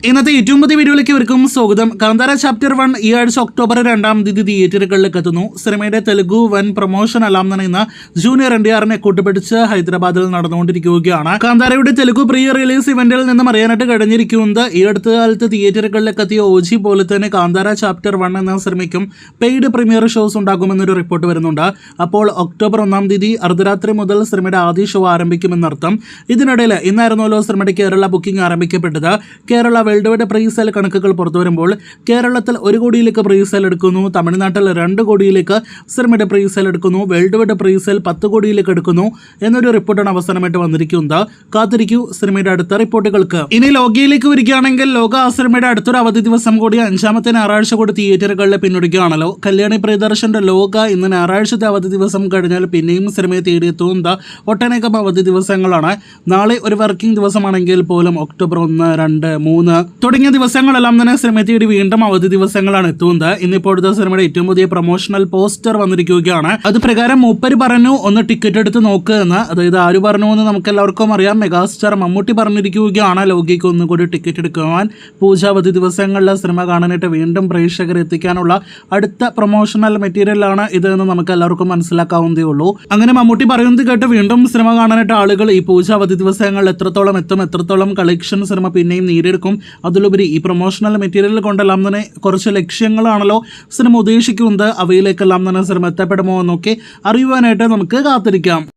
ഇന്നത്തെ ഏറ്റവും പുതിയ വീഡിയോയിലേക്ക് ഇവർക്കും സ്വാഗതം. കാന്താര ചാപ്റ്റർ 1 ഈ ആഴ്ച ഒക്ടോബർ 2 തിയേറ്ററുകളിലേക്ക് എത്തുന്നു. സിനിമയുടെ തെലുഗു വൻ പ്രൊമോഷൻ എല്ലാം തന്നെ ഇന്ന് ജൂനിയർ NTRനെ കൂട്ടുപിടിച്ച് ഹൈദരാബാദിൽ നടന്നുകൊണ്ടിരിക്കുകയാണ്. കാന്താരയുടെ തെലുഗു പ്രീ റിലീസ് ഇവന്റിൽ നിന്നും അറിയാനായിട്ട് കഴിഞ്ഞിരിക്കുന്നത് ഈ അടുത്ത കാലത്ത് തിയേറ്ററുകളിലേക്ക് എത്തിയ OG പോലെ തന്നെ കാന്താര ചാപ്റ്റർ 1 എന്ന സിനിമയ്ക്കും പെയ്ഡ് പ്രീമിയർ ഷോസ് ഉണ്ടാകുമെന്നൊരു റിപ്പോർട്ട് വരുന്നുണ്ട്. അപ്പോൾ ഒക്ടോബർ 1 അർദ്ധരാത്രി മുതൽ സിനിമയുടെ ആദ്യ ഷോ ആരംഭിക്കുമെന്നർത്ഥം. ഇതിനിടയിൽ ഇന്നായിരുന്നല്ലോ സിനിമയുടെ കേരള ബുക്കിംഗ് ആരംഭിക്കപ്പെട്ടത്. കേരള വേൾഡ് വൈഡ് പ്രീസെയിൽ കണക്കുകൾ പുറത്തു വരുമ്പോൾ കേരളത്തിൽ 1 കോടിയിലേക്ക് പ്രീസെയിൽ എടുക്കുന്നു, തമിഴ്നാട്ടിൽ 2 കോടിയിലേക്ക് സിനിമയുടെ പ്രീസെയിൽ എടുക്കുന്നു, വേൾഡ് വൈഡ് പ്രീസെയിൽ 10 കോടിയിലേക്ക് എടുക്കുന്നു എന്നൊരു റിപ്പോർട്ടാണ് അവസാനമായിട്ട് വന്നിരിക്കുന്നത്. കാത്തിരിക്കൂ സിനിമയുടെ അടുത്ത റിപ്പോർട്ടുകൾക്ക്. ഇനി ലോകയിലേക്ക് വരികയാണെങ്കിൽ ലോക ആ സിനിമയുടെ അടുത്തൊരു അവധി ദിവസം കൂടി 5ാമത്തെ ഞായറാഴ്ച കൂടി തിയേറ്ററുകളിൽ പിന്നൊടുക്കുകയാണല്ലോ. കല്യാണി പ്രിയദർശന്റെ ലോക ഇന്ന് ഞായറാഴ്ചത്തെ അവധി ദിവസം കഴിഞ്ഞാൽ പിന്നെയും സിനിമയെ തേടിയെത്തുന്നത് ഒട്ടനേകം അവധി ദിവസങ്ങളാണ്. നാളെ ഒരു വർക്കിംഗ് ദിവസമാണെങ്കിൽ പോലും ഒക്ടോബർ 1, 2, 3 തുടങ്ങിയ ദിവസങ്ങളെല്ലാം തന്നെ സിനിമയെ തേടി വീണ്ടും അവധി ദിവസങ്ങളാണ് എത്തുന്നത്. ഇന്നിപ്പോഴത്തെ സിനിമയുടെ ഏറ്റവും പുതിയ പ്രൊമോഷണൽ പോസ്റ്റർ വന്നിരിക്കുകയാണ്. അത് പ്രകാരം മൂപ്പര് പറഞ്ഞു ഒന്ന് ടിക്കറ്റ് എടുത്ത് നോക്കുക എന്ന്. അതായത് ആര് പറഞ്ഞു എന്ന് നമുക്ക് എല്ലാവർക്കും അറിയാം. മെഗാസ്റ്റാർ മമ്മൂട്ടി പറഞ്ഞിരിക്കുകയാണ് ലോകിക്ക് ഒന്നുകൂടി ടിക്കറ്റ് എടുക്കുവാൻ. പൂജാവധി ദിവസങ്ങളിൽ സിനിമ കാണാനായിട്ട് വീണ്ടും പ്രേക്ഷകരെ എത്തിക്കാനുള്ള അടുത്ത പ്രൊമോഷണൽ മെറ്റീരിയലാണ് ഇത് എന്ന് നമുക്ക് എല്ലാവർക്കും മനസ്സിലാക്കാവുന്നതേ ഉള്ളൂ. അങ്ങനെ മമ്മൂട്ടി പറയുന്നത് കേട്ട് വീണ്ടും സിനിമ കാണാനായിട്ട് ആളുകൾ ഈ പൂജാവധി ദിവസങ്ങളിൽ എത്രത്തോളം എത്തും, എത്രത്തോളം കളക്ഷൻ സിനിമ പിന്നെയും നേടിയെടുക്കും, അതിലുപരി ഈ പ്രൊമോഷണൽ മെറ്റീരിയൽ കൊണ്ടെല്ലാം തന്നെ കുറച്ച് ലക്ഷ്യങ്ങളാണല്ലോ സിനിമ ഉദ്ദേശിക്കുന്നത്. അവയിലേക്കെല്ലാം തന്നെ സിനിമ എത്തപ്പെടുമോ എന്നൊക്കെ അറിയുവാനായിട്ട് നമുക്ക് കാത്തിരിക്കാം.